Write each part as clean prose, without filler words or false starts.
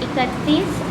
31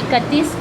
31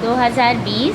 2020۔